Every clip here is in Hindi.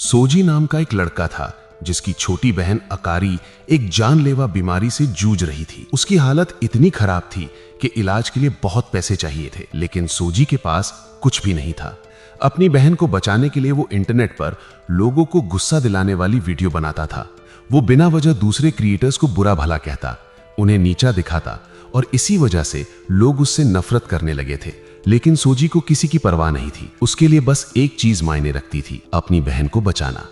सोजी नाम का एक लड़का था जिसकी छोटी बहन अकारी एक जानलेवा बीमारी से जूझ रही थी। उसकी हालत इतनी खराब थी कि इलाज के लिए बहुत पैसे चाहिए थे, लेकिन सोजी के पास कुछ भी नहीं था। अपनी बहन को बचाने के लिए वो इंटरनेट पर लोगों को गुस्सा दिलाने वाली वीडियो बनाता था। वो बिना वजह दूसरे क्रिएटर्स को बुरा भला कहता, उन्हें नीचा दिखाता और इसी वजह से लोग उससे नफरत करने लगे थे। लेकिन सोजी को किसी की परवाह नहीं थी। उसके लिए बस एक चीज मायने रखती थी, अपनी बहन को बचाना।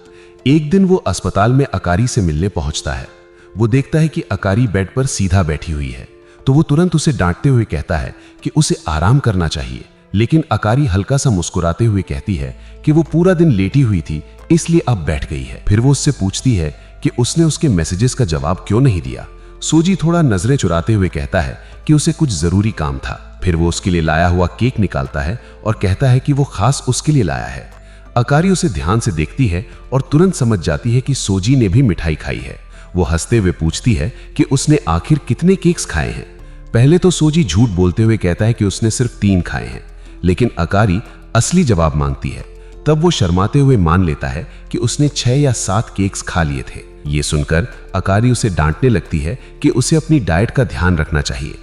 एक दिन वो अस्पताल में अकारी से मिलने पहुंचता है। वो देखता है कि अकारी बेड पर सीधा बैठी हुई है, तो वो तुरंत उसे डांटते हुए कहता है कि उसे आराम करना चाहिए। लेकिन अकारी हल्का सा मुस्कुराते हुए कहती है कि वो पूरा दिन लेटी हुई थी, इसलिए अब बैठ गई है। फिर वो उससे पूछती है कि उसने उसके मैसेजेस का जवाब क्यों नहीं दिया। सोजी थोड़ा नजरें चुराते हुए कहता है कि उसे कुछ जरूरी काम था। फिर वो उसके लिए लाया हुआ केक निकालता है और कहता है कि वो खास उसके लिए लाया है। अकारी उसे ध्यान से देखती है और तुरंत समझ जाती है कि सोजी ने भी मिठाई खाई है। वो हंसते हुए पूछती है कि उसने आखिर कितने केक्स खाए हैं। पहले तो सोजी झूठ बोलते हुए कहता है कि उसने सिर्फ 3 खाए हैं, लेकिन अकारी असली जवाब मांगती है। तब वो शर्माते हुए मान लेता है कि उसने 6 या 7 केक्स खा लिए थे। ये सुनकर अकारी उसे डांटने लगती है कि उसे अपनी डाइट का ध्यान रखना चाहिए।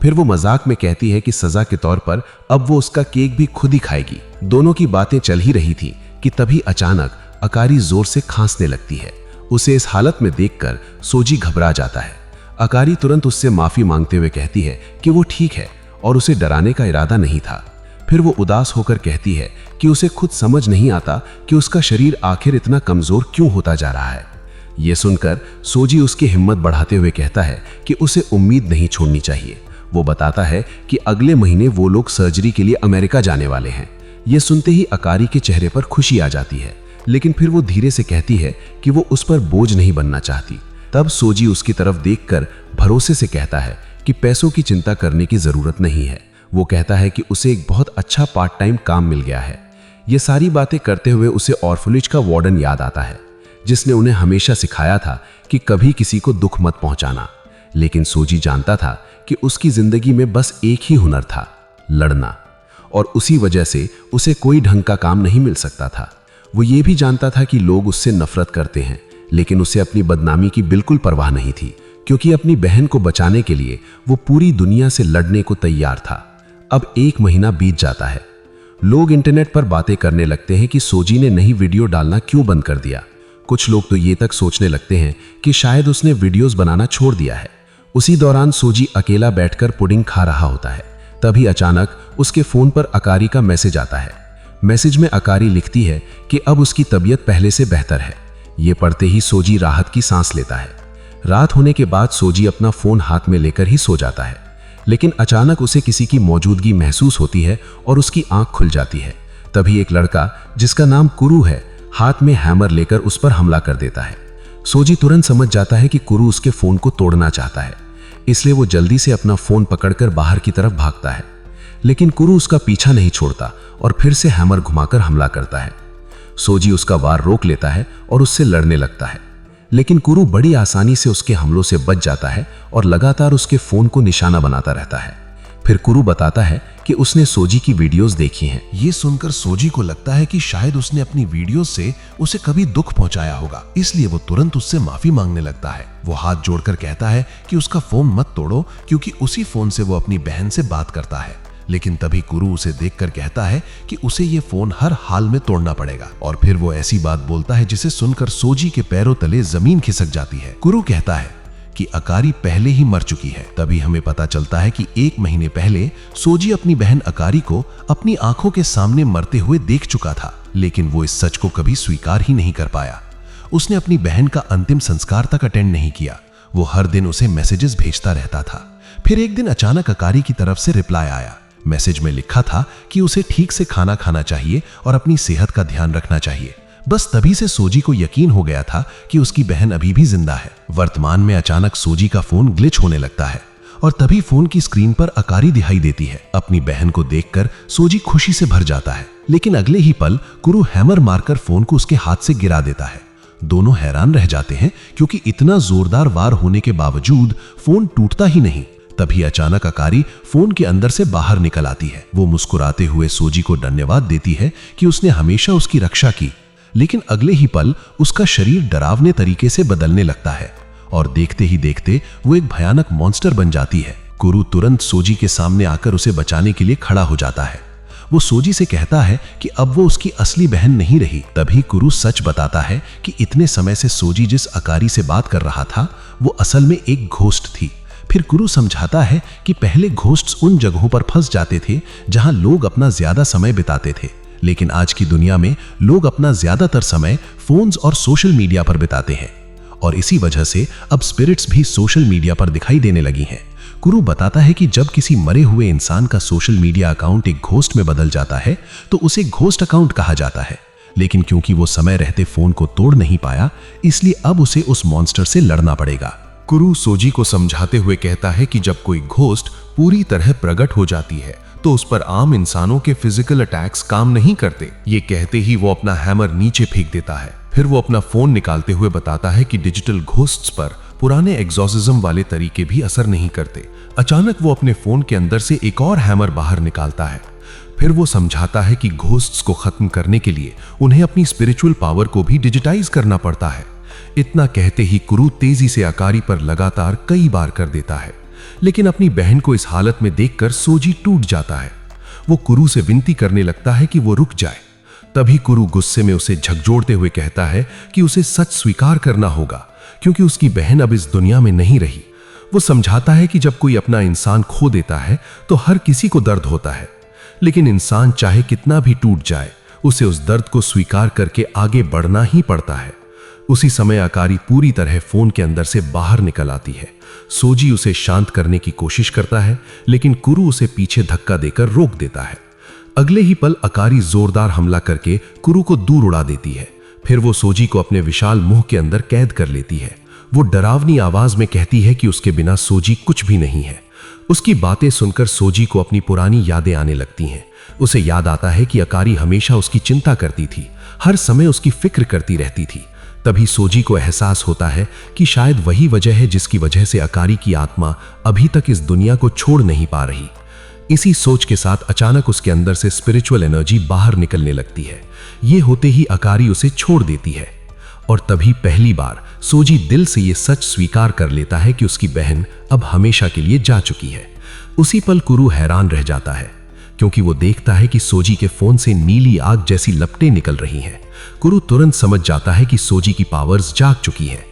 फिर वो मजाक में कहती है कि सजा के तौर पर अब वो उसका केक भी खुद ही खाएगी। दोनों की बातें चल ही रही थी कि तभी अचानक अकारी जोर से खांसने लगती है। उसे इस हालत में देखकर सोजी घबरा जाता है। अकारी तुरंत उससे माफी मांगते हुए कहती है कि वो ठीक है और उसे डराने का इरादा नहीं था। फिर वो उदास होकर कहती है कि उसे खुद समझ नहीं आता कि उसका शरीर आखिर इतना कमजोर क्यों होता जा रहा है। ये सुनकर सोजी उसकी हिम्मत बढ़ाते हुए कहता है कि उसे उम्मीद नहीं छोड़नी चाहिए। वो बताता है कि अगले महीने वो लोग सर्जरी के लिए अमेरिका जाने वाले हैं। ये सुनते ही अकारी के चेहरे पर खुशी आ जाती है, लेकिन फिर वो धीरे से कहती है कि वो उस पर बोझ नहीं बनना चाहती। तब सोजी उसकी तरफ देखकर भरोसे से कहता है कि पैसों की चिंता करने की जरूरत नहीं है। वो कहता है कि उसे एक बहुत अच्छा पार्ट टाइम काम मिल गया है। ये सारी बातें करते हुए उसे ऑर्फनेज का वार्डन याद आता है, जिसने उन्हें हमेशा सिखाया था कि कभी किसी को दुख मत पहुंचाना। लेकिन सोजी जानता था कि उसकी जिंदगी में बस एक ही हुनर था, लड़ना, और उसी वजह से उसे कोई ढंग का काम नहीं मिल सकता था। वो ये भी जानता था कि लोग उससे नफरत करते हैं, लेकिन उसे अपनी बदनामी की बिल्कुल परवाह नहीं थी, क्योंकि अपनी बहन को बचाने के लिए वो पूरी दुनिया से लड़ने को तैयार था। अब 1 महीना बीत जाता है। लोग इंटरनेट पर बातें करने लगते हैं कि सोजी ने नई वीडियो डालना क्यों बंद कर दिया। कुछ लोग तो ये तक सोचने लगते हैं कि शायद उसने वीडियोस बनाना छोड़ दिया है। उसी दौरान सोजी अकेला बैठकर पुडिंग खा रहा होता है। तभी अचानक उसके फोन पर अकारी का मैसेज आता है। मैसेज में अकारी लिखती है कि अब उसकी तबीयत पहले से बेहतर है। ये पढ़ते ही सोजी राहत की सांस लेता है। रात होने के बाद सोजी अपना फोन हाथ में लेकर ही सो जाता है, लेकिन अचानक उसे किसी की मौजूदगी महसूस होती है और उसकी आंख खुल जाती है। तभी एक लड़का जिसका नाम कुरू है हाथ में हैमर लेकर उस पर हमला कर देता है। सोजी तुरंत समझ जाता है कि कुरू उसके फोन को तोड़ना चाहता है, इसलिए वो जल्दी से अपना फोन पकड़कर बाहर की तरफ भागता है। लेकिन कुरू उसका पीछा नहीं छोड़ता और फिर से हैमर घुमाकर हमला करता है। सोजी उसका वार रोक लेता है और उससे लड़ने लगता है, लेकिन कुरू बड़ी आसानी से उसके हमलों से बच जाता है और लगातार उसके फोन को निशाना बनाता रहता है। फिर कुरू बताता है कि उसने सोजी की वीडियोस देखी हैं। ये सुनकर सोजी को लगता है कि शायद उसने अपनी वीडियोस से उसे कभी दुख पहुंचाया होगा, इसलिए वो तुरंत उससे माफी मांगने लगता है। वो हाथ जोड़कर कहता है कि उसका फोन मत तोड़ो, क्योंकि उसी फोन से वो अपनी बहन से बात करता है। लेकिन तभी कुरू उसे देखकर कहता है कि उसे ये फोन हर हाल में तोड़ना पड़ेगा, और फिर वो ऐसी बात बोलता है जिसे सुनकर सोजी के पैरों तले जमीन खिसक जाती है। कुरू कहता है कि अकारी पहले ही मर चुकी है। तभी हमें पता चलता है कि 1 महीने पहले सोजी अपनी बहन अकारी को अपनी आंखों के सामने मरते हुए देख चुका था, लेकिन वो इस सच को कभी स्वीकार ही नहीं कर पाया। उसने अपनी बहन का अंतिम संस्कार तक अटेंड नहीं किया। वो हर दिन उसे मैसेजेस भेजता रहता था। फिर एक दिन अचानक अकारी की तरफ से रिप्लाई आया। मैसेज में लिखा था कि उसे ठीक से खाना खाना चाहिए और अपनी सेहत का ध्यान रखना चाहिए। बस तभी से सोजी को यकीन हो गया था कि उसकी बहन अभी भी जिंदा है। वर्तमान में अचानक सोजी का फोन ग्लिच होने लगता है और तभी फोन की स्क्रीन पर अकारी दिखाई देती है। अपनी बहन को देखकर सोजी खुशी से भर जाता है, लेकिन अगले ही पल कुरू हैमर मारकर फोन को उसके हाथ से गिरा देता है। दोनों हैरान रह जाते हैं, क्योंकि इतना जोरदार वार होने के बावजूद फोन टूटता ही नहीं। तभी अचानक अकारी फोन के अंदर से बाहर निकल आती है। वो मुस्कुराते हुए सोजी को धन्यवाद देती है कि उसने हमेशा उसकी रक्षा की। लेकिन अगले ही पल उसका शरीर डरावने तरीके से बदलने लगता है और देखते ही देखते वो एक भयानक मॉन्स्टर बन जाती है। कुरु तुरंत सोजी के सामने आकर उसे बचाने के लिए खड़ा हो जाता है। वो सोजी से कहता है कि अब वो उसकी असली बहन नहीं रही। तभी कुरु सच बताता है कि इतने समय से सोजी जिस अकारी से बात कर रहा था वो असल में एक घोस्ट थी। फिर कुरु समझाता है कि पहले घोस्ट्स उन जगहों पर फंस जाते थे जहां लोग अपना ज्यादा समय बिताते थे, लेकिन आज की दुनिया में लोग अपना ज्यादातर समय फोन्स और सोशल मीडिया पर बिताते हैं और इसी वजह से अब स्पिरिट्स भी सोशल मीडिया पर दिखाई देने लगी हैं। कुरु बताता है कि जब किसी मरे हुए इंसान का सोशल मीडिया अकाउंट एक घोस्ट में बदल जाता है तो उसे घोस्ट अकाउंट कहा जाता है, लेकिन क्योंकि वो समय रहते फोन को तोड़ नहीं पाया इसलिए अब उसे उस मॉन्स्टर से लड़ना पड़ेगा। कुरु सोजी को समझाते हुए कहता है कि जब कोई घोस्ट पूरी तरह प्रकट हो जाती है तो उस पर आम इंसानों के फिजिकल अटैक्स काम नहीं करते। ये कहते ही वो अपना हैमर नीचे फेंक देता है। फिर वो अपना फोन निकालते हुए बताता है कि डिजिटल घोस्ट्स पर पुराने एग्जॉर्सिज्म वाले तरीके भी असर नहीं करते। अचानक वो अपने फोन के अंदर से एक और हैमर बाहर निकालता है। फिर वो समझाता है कि घोस्ट्स को खत्म करने के लिए उन्हें अपनी स्पिरिचुअल पावर को भी डिजिटाइज करना पड़ता है। इतना कहते ही कुरु तेजी से अकारी पर लगातार कई बार कर देता है, लेकिन अपनी बहन को इस हालत में देखकर सोजी टूट जाता है। वो कुरु से विनती करने लगता है कि वो रुक जाए। तभी कुरु गुस्से में उसे झकझोरते हुए कहता है कि उसे सच स्वीकार करना होगा क्योंकि उसकी बहन अब इस दुनिया में नहीं रही। वो समझाता है कि जब कोई अपना इंसान खो देता है तो हर किसी को दर्द होता है, लेकिन इंसान चाहे कितना भी टूट जाए उसे उस दर्द को स्वीकार करके आगे बढ़ना ही पड़ता है। उसी समय अकारी पूरी तरह फोन के अंदर से बाहर निकल आती है। सोजी उसे शांत करने की कोशिश करता है, लेकिन कुरु उसे पीछे धक्का देकर रोक देता है। अगले ही पल अकारी जोरदार हमला करके कुरु को दूर उड़ा देती है। फिर वो सोजी को अपने विशाल मुंह के अंदर कैद कर लेती है। वो डरावनी आवाज में कहती है कि उसके बिना सोजी कुछ भी नहीं है। उसकी बातें सुनकर सोजी को अपनी पुरानी यादें आने लगती हैं। उसे याद आता है कि अकारी हमेशा उसकी चिंता करती थी, हर समय उसकी फिक्र करती रहती थी। तभी सोजी को एहसास होता है कि शायद वही वजह है जिसकी वजह से अकारी की आत्मा अभी तक इस दुनिया को छोड़ नहीं पा रही। इसी सोच के साथ अचानक उसके अंदर से स्पिरिचुअल एनर्जी बाहर निकलने लगती है। ये होते ही अकारी उसे छोड़ देती है और तभी पहली बार सोजी दिल से ये सच स्वीकार कर लेता है कि उसकी बहन अब हमेशा के लिए जा चुकी है। उसी पल कुरु हैरान रह जाता है क्योंकि वो देखता है कि सोजी के फोन से नीली आग जैसी लपटें निकल रही हैं। कुरु तुरंत समझ जाता है कि सोजी की पावर्स जाग चुकी हैं,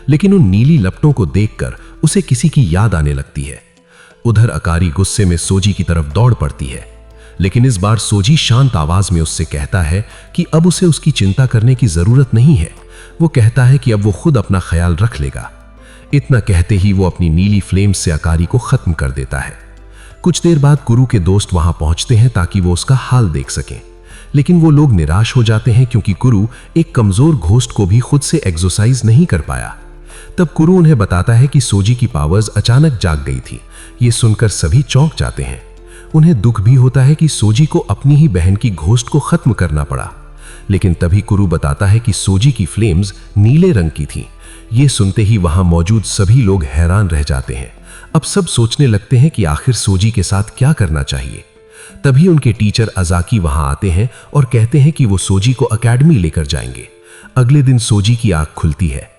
लेकिन उन नीली लपटों को देखकर उसे किसी की याद आने लगती है। उधर अकारी गुस्से में सोजी की तरफ दौड़ पड़ती है, लेकिन इस बार सोजी शांत आवाज में उससे कहता है कि अब उसे उसकी चिंता करने की जरूरत नहीं है। वो कहता है कि अब वो खुद अपना ख्याल रख लेगा। इतना कहते ही वो अपनी नीली फ्लेम से अकारी को खत्म कर देता है। कुछ देर बाद कुरु के दोस्त वहां पहुंचते हैं ताकि वो उसका हाल देख सकें, लेकिन वो लोग निराश हो जाते हैं क्योंकि कुरु एक कमजोर घोस्ट को भी खुद से एक्सरसाइज नहीं कर पाया। तब कुरु उन्हें बताता है कि सोजी की पावर्स अचानक जाग गई थी। ये सुनकर सभी चौंक जाते हैं। उन्हें दुख भी होता है कि सोजी को अपनी ही बहन की घोस्ट को खत्म करना पड़ा, लेकिन तभी कुरु बताता है कि सोजी की फ्लेम्स नीले रंग की थी। ये सुनते ही वहां मौजूद सभी लोग हैरान रह जाते हैं। अब सब सोचने लगते हैं कि आखिर सोजी के साथ क्या करना चाहिए। तभी उनके टीचर अजाकी वहां आते हैं और कहते हैं कि वो सोजी को एकेडमी लेकर जाएंगे। अगले दिन सोजी की आंख खुलती है।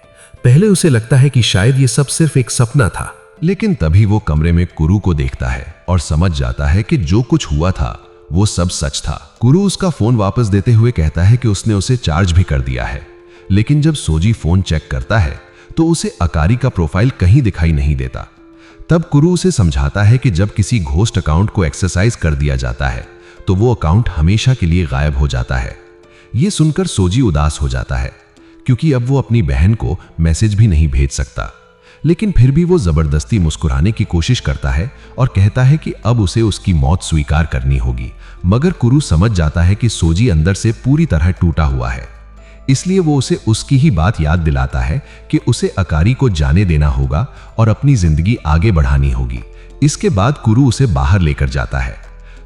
पहले उसे लगता है कि शायद ये सब सिर्फ एक सपना था, लेकिन तभी वो कमरे में कुरु को देखता है और समझ जाता है कि जो कुछ हुआ था वो सब सच था। कुरु उसका फोन वापस देते हुए कहता है कि उसने उसे चार्ज भी कर दिया है, लेकिन जब सोजी फोन चेक करता है तो उसे अकारी का प्रोफाइल कहीं दिखाई नहीं देता। तब कुरु उसे समझाता है कि जब किसी घोस्ट अकाउंट को एक्सरसाइज कर दिया जाता है तो वो अकाउंट हमेशा के लिए गायब हो जाता है। ये सुनकर सोजी उदास हो जाता है क्योंकि अब वो अपनी बहन को मैसेज भी नहीं भेज सकता, लेकिन फिर भी वो जबरदस्ती मुस्कुराने की कोशिश करता है और कहता है कि अब उसे उसकी मौत स्वीकार करनी होगी। मगर कुरु समझ जाता है कि सोजी अंदर से पूरी तरह टूटा हुआ है, इसलिए वो उसे उसकी ही बात याद दिलाता है कि उसे अकारी को जाने देना होगा और अपनी जिंदगी आगे बढ़ानी होगी। इसके बाद कुरु उसे बाहर लेकर जाता है।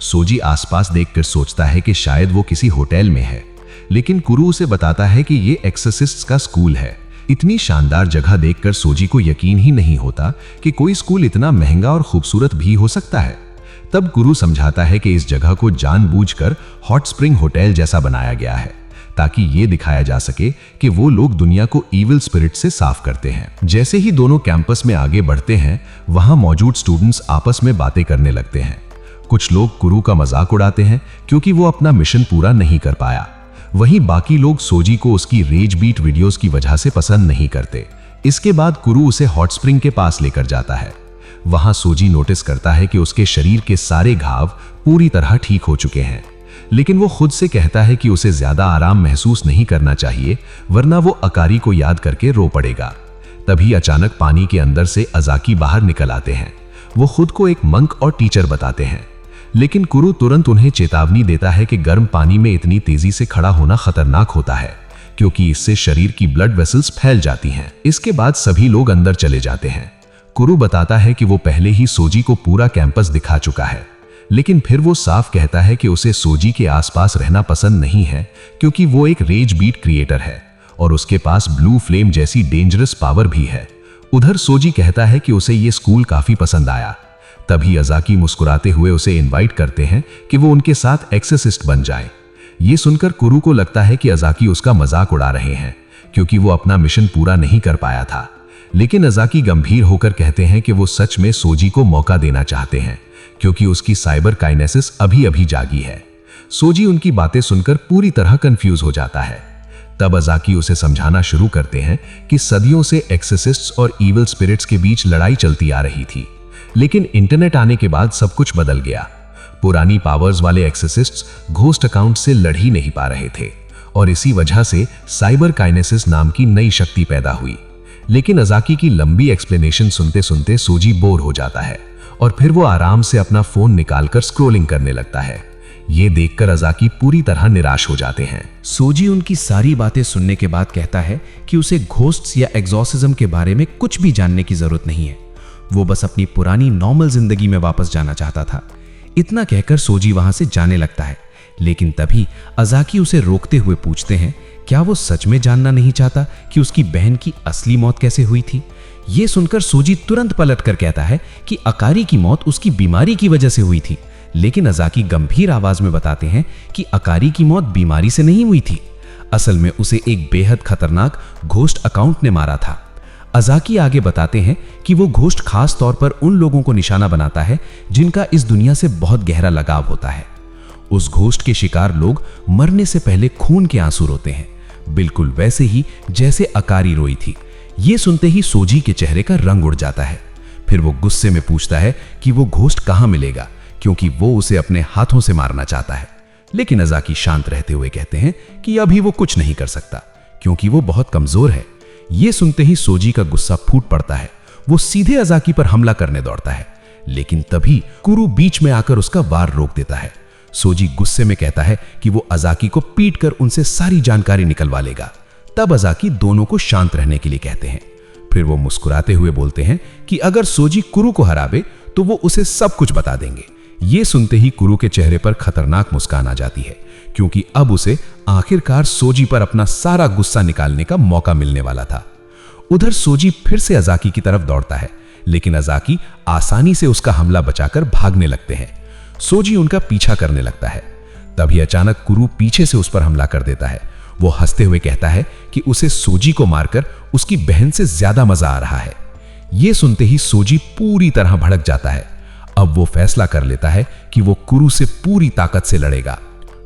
सोजी आसपास देखकर सोचता है कि शायद वो किसी होटल में है, लेकिन कुरु उसे बताता है कि ये एक्सरसिस्ट्स का स्कूल है। इतनी शानदार जगह देखकर सोजी को यकीन ही नहीं होता कि कोई स्कूल इतना महंगा और खूबसूरत भी हो सकता है। तब कुरु समझाता है कि इस जगह को जानबूझकर हॉट स्प्रिंग होटल जैसा बनाया गया है ताकि ये दिखाया जा सके कि वो लोग दुनिया को इविल स्पिरिट से साफ करते हैं। जैसे ही दोनों कैंपस में आगे बढ़ते हैं, वहां मौजूद स्टूडेंट्स आपस में बातें करने लगते हैं। कुछ लोग कुरु का मजाक उड़ाते हैं क्योंकि वो अपना मिशन पूरा नहीं कर पाया। वहीं बाकी लोग सोजी को उसकी रेज बीट वीडियोस की वजह से पसंद नहीं करते। इसके बाद कुरु उसे हॉट स्प्रिंग के पास लेकर जाता है। वहां सोजी नोटिस करता है कि उसके शरीर के सारे घाव पूरी तरह ठीक हो चुके हैं, लेकिन वो खुद से कहता है कि उसे ज्यादा आराम महसूस नहीं करना चाहिए, वरना वो अकारी को याद करके रो पड़ेगा। तभी अचानक पानी के अंदर से अजाकी बाहर निकल आते हैं। वो खुद को एक मंक और टीचर बताते हैं, लेकिन कुरु तुरंत उन्हें चेतावनी देता है कि गर्म पानी में इतनी तेजी से खड़ा होना खतरनाक होता है, क्योंकि इससे शरीर की ब्लड वेसल्स फैल जाती हैं। इसके बाद सभी लोग अंदर चले जाते हैं। कुरु बताता है कि वो पहले ही सोजी को पूरा कैंपस दिखा चुका है, लेकिन फिर वो साफ कहता है कि उसे सोजी के आसपास रहना पसंद नहीं है, क्योंकि वो एक रेज बीट क्रिएटर है और उसके पास ब्लू फ्लेम जैसी डेंजरस पावर भी है। उधर सोजी कहता है कि उसे ये स्कूल काफी पसंद आया। तभी अजाकी मुस्कुराते हुए उसे इनवाइट करते हैं कि वो उनके साथ एक्सोसिस्ट बन जाए। ये सुनकर कुरु को लगता है कि अजाकी उसका मजाक उड़ा रहे हैं, क्योंकि वो अपना मिशन पूरा नहीं कर पाया था। लेकिन अजाकी गंभीर होकर कहते हैं कि वो सच में सोजी को मौका देना चाहते हैं, क्योंकि उसकी साइबर काइनेसिस अभी अभी जागी है। सोजी उनकी बातें सुनकर पूरी तरह कंफ्यूज हो जाता है। तब अजाकी उसे समझाना शुरू करते हैं कि सदियों से एक्सोसिस्ट्स और इविल स्पिरिट्स के बीच लड़ाई चलती आ रही थी, लेकिन इंटरनेट आने के बाद सब कुछ बदल गया। पुरानी पावर्स वाले एक्सोसिस्ट्स घोस्ट अकाउंट से लड़ ही नहीं पा रहे थे और इसी वजह से साइबर काइनेसिस नाम की नई शक्ति पैदा हुई। लेकिन अजाकी की लंबी एक्सप्लेनेशन सुनते सुनते सोजी बोर हो जाता है और फिर वो आराम से अपना फोन निकालकर स्क्रॉलिंग करने लगता है। ये देखकर अजाकी पूरी तरह निराश हो जाते हैं। सोजी उनकी सारी बातें सुनने के बाद कहता है कि उसे घोस्ट्स या एग्जॉर्सिज्म के बारे में कुछ भी जानने की जरूरत नहीं है। वो बस अपनी पुरानी नॉर्मल जिंदगी में वापस जाना चाहता था। इतना कहकर सोजी वहां से जाने लगता है, लेकिन तभी अजाकी उसे रोकते हुए पूछते हैं, क्या वो सच में जानना नहीं चाहता कि उसकी बहन की असली मौत कैसे हुई थी? ये सुनकर सोजी तुरंत पलटकर कहता है कि अकारी की मौत उसकी बीमारी की वजह से हुई थी। लेकिन अजाकी गंभीर आवाज में बताते हैं कि अकारी की मौत बीमारी से नहीं हुई थी, असल में उसे एक बेहद खतरनाक घोस्ट अकाउंट ने मारा था। अजाकी आगे बताते हैं कि वो घोस्ट खास तौर पर उन लोगों को निशाना बनाता है जिनका इस दुनिया से बहुत गहरा लगाव होता है। उस घोस्ट के शिकार लोग मरने से पहले खून के आंसू रोते हैं, बिल्कुल वैसे ही जैसे अकारी रोई थी। ये सुनते ही सोजी के चेहरे का रंग उड़ जाता है। फिर वो गुस्से में पूछता है कि वो घोस्ट कहां मिलेगा, क्योंकि वो उसे अपने हाथों से मारना चाहता है। लेकिन अजाकी शांत रहते हुए कहते हैं कि अभी वो कुछ नहीं कर सकता, क्योंकि वो बहुत कमजोर है। ये सुनते ही सोजी का गुस्सा फूट पड़ता है। वो सीधे अजाकी पर हमला करने दौड़ता है, लेकिन तभी कुरु बीच में आकर उसका वार रोक देता है। सोजी गुस्से में कहता है कि वो अजाकी को पीटकर उनसे सारी जानकारी निकलवा लेगा। तब अजाकी दोनों को शांत रहने के लिए कहते हैं। फिर वो मुस्कुराते हुए बोलते हैं कि अगर सोजी कुरु को हरावे तो वो उसे सब कुछ बता देंगे। ये सुनते ही कुरु के चेहरे पर खतरनाक मुस्कान आ जाती है, क्योंकि अब उसे आखिरकार सोजी पर अपना सारा गुस्सा निकालने का मौका मिलने वाला था। उधर सोजी फिर से अजाकी की तरफ दौड़ता है, लेकिन अजाकी आसानी से उसका हमला बचाकर भागने लगते हैं। सोजी उनका पीछा करने लगता है। तभी अचानक कुरु पीछे से उस पर हमला कर देता है। वो हंसते हुए कहता है कि उसे सोजी को मारकर उसकी बहन से ज्यादा मजा आ रहा है। ये सुनते ही सोजी पूरी तरह भड़क जाता है। अब वो फैसला कर लेता है कि वो कुरु से पूरी ताकत से लड़ेगा।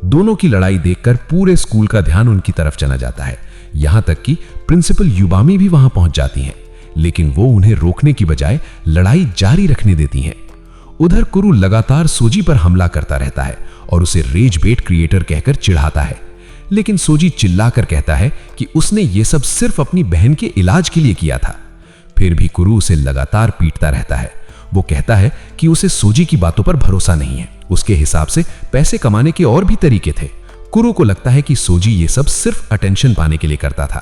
दोनों की लड़ाई देखकर पूरे स्कूल का ध्यान उनकी तरफ चला जाता है, यहां तक कि प्रिंसिपल युबामी भी वहां पहुंच जाती हैं, लेकिन वो उन्हें रोकने की बजाय लड़ाई जारी रखने देती हैं। उधर कुरु लगातार सोजी पर हमला करता रहता है और उसे रेज बेट क्रिएटर कहकर चिढ़ाता है, लेकिन सोजी चिल्लाकर कहता है कि उसने ये सब सिर्फ अपनी बहन के इलाज के लिए किया था। फिर भी कुरु उसे लगातार पीटता रहता है। वो कहता है कि उसे सोजी की बातों पर भरोसा नहीं है। उसके हिसाब से पैसे कमाने के और भी तरीके थे। कुरु को लगता है कि सोजी ये सब सिर्फ अटेंशन पाने के लिए करता था।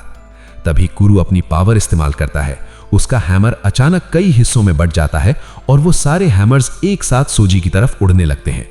तभी कुरु अपनी पावर इस्तेमाल करता है। उसका हैमर अचानक कई हिस्सों में बंट जाता है और वो सारे हैमर्स एक साथ सोजी की तरफ उड़ने लगते हैं।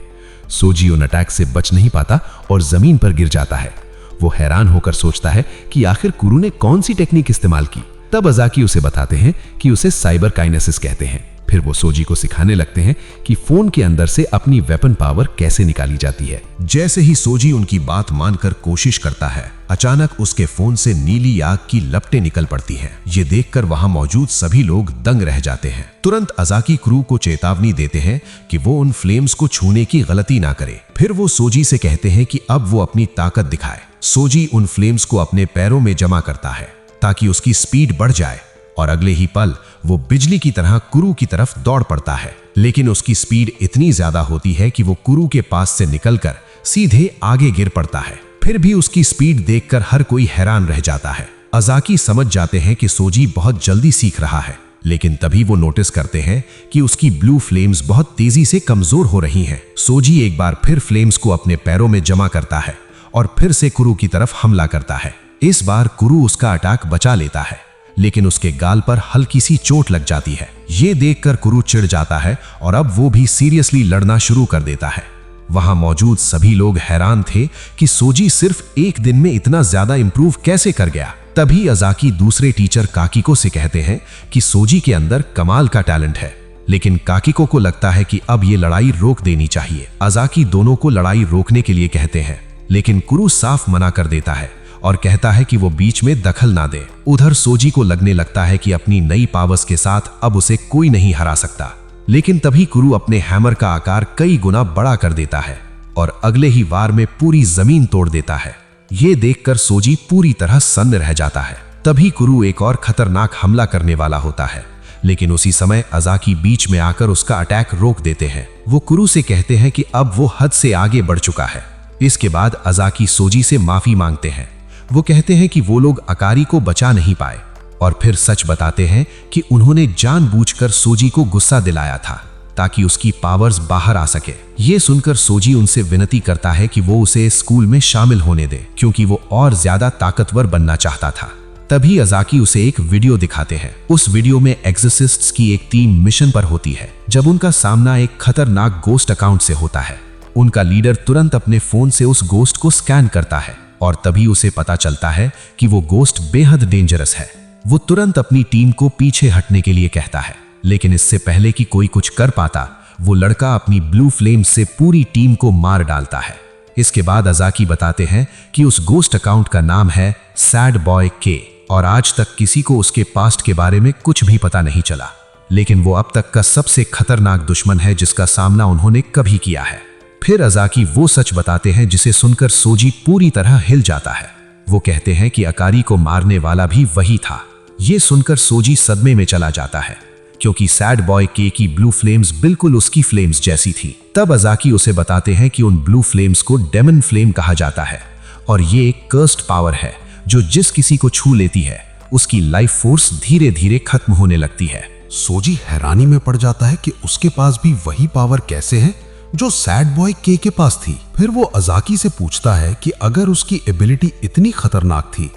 सोजी उन अटैक से बच नहीं पाता और जमीन पर गिर जाता है। वो हैरान होकर सोचता है कि आखिर कुरु ने कौन सी टेक्निक इस्तेमाल की। तब अजाकी उसे बताते हैं कि उसे साइबर काइनेसिस कहते हैं। फिर वो सोजी को सिखाने लगते हैं कि फोन के अंदर से अपनी वेपन पावर कैसे निकाली जाती है। जैसे ही सोजी उनकी बात मानकर कोशिश करता है, अचानक उसके फोन से नीली आग की लपटें निकल पड़ती हैं। ये देखकर वहां मौजूद सभी लोग दंग रह जाते हैं। तुरंत अजाकी क्रू को चेतावनी देते हैं कि वो उन फ्लेम्स को छूने की गलती ना करे। फिर वो सोजी से कहते हैं कि अब वो अपनी ताकत दिखाए। सोजी उन फ्लेम्स को अपने पैरों में जमा करता है ताकि उसकी स्पीड बढ़ जाए और अगले ही पल वो बिजली की तरह कुरु की तरफ दौड़ पड़ता है। लेकिन उसकी स्पीड इतनी ज्यादा होती है कि वो कुरु के पास से निकलकर सीधे आगे गिर पड़ता है। फिर भी उसकी स्पीड देखकर हर कोई हैरान रह जाता है। अजाकी समझ जाते हैं कि सोजी बहुत जल्दी सीख रहा है, लेकिन तभी वो नोटिस करते हैं कि उसकी ब्लू फ्लेम्स बहुत तेजी से कमजोर हो रही हैं। सोजी एक बार फिर फ्लेम्स को अपने पैरों में जमा करता है और फिर से कुरु की तरफ हमला करता है। इस बार कुरु उसका अटैक बचा लेता है, लेकिन उसके गाल पर हल्की सी चोट लग जाती है। ये देखकर कुरु चिढ़ जाता है और अब वो भी सीरियसली लड़ना शुरू कर देता है। वहां मौजूद सभी लोग हैरान थे कि सोजी सिर्फ एक दिन में इतना ज्यादा इंप्रूव कैसे कर गया। तभी अजाकी दूसरे टीचर काकिको से कहते हैं कि सोजी के अंदर कमाल का टैलेंट है, लेकिन काकिको को लगता है कि अब ये लड़ाई रोक देनी चाहिए। अजाकी दोनों को लड़ाई रोकने के लिए कहते हैं, लेकिन कुरु साफ मना कर देता है और कहता है कि वो बीच में दखल ना दे। उधर सोजी को लगने लगता है कि अपनी नई पावर्स के साथ अब उसे कोई नहीं हरा सकता, लेकिन तभी कुरु अपने हैमर का आकार कई गुना बड़ा कर देता है और अगले ही वार में पूरी जमीन तोड़ देता है। ये देखकर सोजी पूरी तरह सन्न रह जाता है। तभी कुरु एक और खतरनाक हमला करने वाला होता है, लेकिन उसी समय अजाकी बीच में आकर उसका अटैक रोक देते हैं। वो कुरु से कहते हैं कि अब वो हद से आगे बढ़ चुका है। इसके बाद अजाकी सोजी से माफी मांगते हैं। वो कहते हैं कि वो लोग अकारी को बचा नहीं पाए और फिर सच बताते हैं कि उन्होंने जानबूझकर सोजी को गुस्सा दिलाया था ताकि उसकी पावर्स बाहर आ सके। ये सुनकर सोजी उनसे विनती करता है कि वो उसे स्कूल में शामिल होने दे, क्योंकि वो और ज्यादा ताकतवर बनना चाहता था। तभी अजाकी उसे एक वीडियो दिखाते हैं। उस वीडियो में एक्सोर्सिस्ट्स की एक टीम मिशन पर होती है। जब उनका सामना एक खतरनाक गोस्ट अकाउंट से होता है, उनका लीडर तुरंत अपने फोन से उस गोस्ट को स्कैन करता है और तभी उसे पता चलता है कि वो गोस्ट बेहद डेंजरस है। वो तुरंत अपनी टीम को पीछे हटने के लिए कहता है, लेकिन इससे पहले कि कोई कुछ कर पाता, वो लड़का अपनी ब्लू फ्लेम से पूरी टीम को मार डालता है। इसके बाद अजाकी बताते हैं कि उस गोस्ट अकाउंट का नाम है सैड बॉय के और आज तक किसी को उसके पास्ट के बारे में कुछ भी पता नहीं चला, लेकिन वो अब तक का सबसे खतरनाक दुश्मन है जिसका सामना उन्होंने कभी किया है। फिर अजाकी वो सच बताते हैं जिसे सुनकर सोजी पूरी तरह हिल जाता है। वो कहते हैं कि अकारी को मारने वाला भी वही था। ये सुनकर सोजी सदमे में चला जाता है, क्योंकि सैड बॉय के की ब्लू फ्लेम्स बिल्कुल उसकी फ्लेम्स जैसी थी। तब अजाकी उसे बताते हैं कि उन ब्लू फ्लेम्स को डेमन फ्लेम कहा जाता है और ये एक कर्स्ड पावर है जो जिस किसी को छू लेती है उसकी लाइफ फोर्स धीरे धीरे खत्म होने लगती है। सोजी हैरानी में पड़ जाता है कि उसके पास भी वही पावर कैसे है जो सैड बॉय के पास थी। फिर वो अजाकी से पूछता है कि अगर उसकी एबिलिटी इतनी खतरनाक थी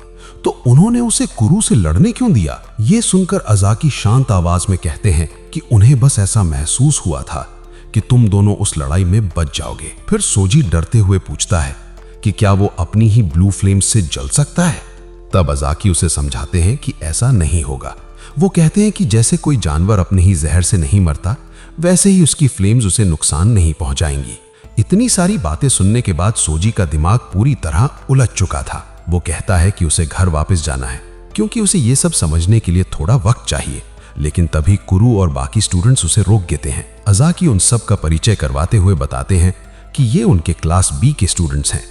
तो उन्होंने उसे कुरु से लड़ने क्यों दिया। ये सुनकर अजाकी शांत आवाज में कहते हैं कि उन्हें बस ऐसा महसूस हुआ था कि तुम दोनों उस लड़ाई में बच जाओगे। फिर सोजी डरते हुए पूछता है कि क्या वो अपनी ही ब्लू फ्लेम से जल सकता है। तब अजाकी उसे समझाते हैं कि ऐसा नहीं होगा। वो कहते हैं कि जैसे कोई जानवर अपने ही जहर से नहीं मरता, वैसे ही उसकी फ्लेम्स उसे नुकसान नहीं पहुंचाएंगी। इतनी सारी बातें सुनने के बाद सोजी का दिमाग पूरी तरह उलझ चुका था। वो कहता है कि उसे घर वापस जाना है, क्योंकि उसे ये सब समझने के लिए थोड़ा वक्त चाहिए। लेकिन तभी कुरु और बाकी स्टूडेंट्स उसे रोक देते हैं। अजाकी उन सब का परिचय करवाते हुए बताते हैं कि ये उनके क्लास बी के स्टूडेंट्स हैं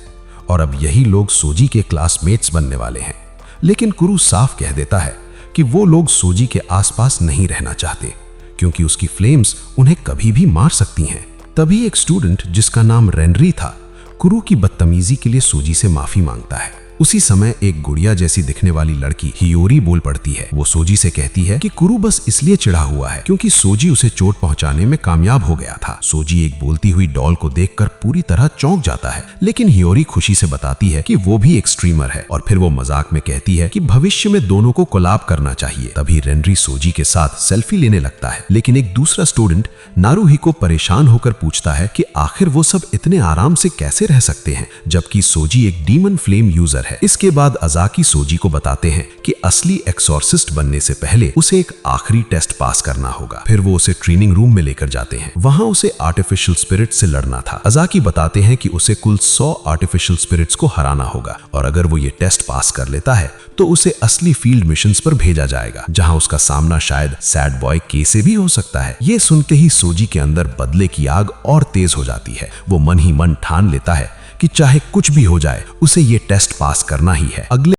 और अब यही लोग सोजी के क्लासमेट्स बनने वाले हैं। लेकिन कुरु साफ कह देता है कि वो लोग सोजी के आसपास नहीं रहना चाहते, क्योंकि उसकी फ्लेम्स उन्हें कभी भी मार सकती हैं। तभी एक स्टूडेंट जिसका नाम रेनरी था, कुरु की बदतमीजी के लिए सोजी से माफी मांगता है। उसी समय एक गुड़िया जैसी दिखने वाली लड़की हियोरी बोल पड़ती है। वो सोजी से कहती है कि कुरु बस इसलिए चिढ़ा हुआ है क्योंकि सोजी उसे चोट पहुंचाने में कामयाब हो गया था। सोजी एक बोलती हुई डॉल को देखकर पूरी तरह चौंक जाता है, लेकिन हियोरी खुशी से बताती है कि वो भी एक स्ट्रीमर है और फिर वो मजाक में कहती है कि भविष्य में दोनों को कोलैब करना चाहिए। तभी रेनरी सोजी के साथ सेल्फी लेने लगता है, लेकिन एक दूसरा स्टूडेंट नारुहिको परेशान होकर पूछता है कि आखिर वो सब इतने आराम से कैसे रह सकते हैं, जबकि सोजी एक डीमन फ्लेम यूजर है। इसके अजाकी अजाकी सोजी को बताते हैं कि असली एक्सॉर्सिस्ट बनने से पहले उसे एक आखिरी टेस्ट पास करना होगा। फिर वो उसे ट्रेनिंग रूम में लेकर जाते हैं। वहां उसे आर्टिफिशियल स्पिरिट से लड़ना था। अजाकी बताते हैं कि उसे कुल 100 आर्टिफिशियल स्पिरिट्स को हराना होगा और अगर वो ये टेस्ट पास कर लेता है तो उसे असली फील्ड मिशंस पर भेजा जाएगा, जहां उसका सामना शायद सैड बॉय के से भी हो सकता है। ये सुनते ही सोजी के अंदर बदले की आग और तेज हो जाती है। वो मन ही मन ठान लेता है कि चाहे कुछ भी हो जाए उसे ये टेस्ट पास करना ही है। अगले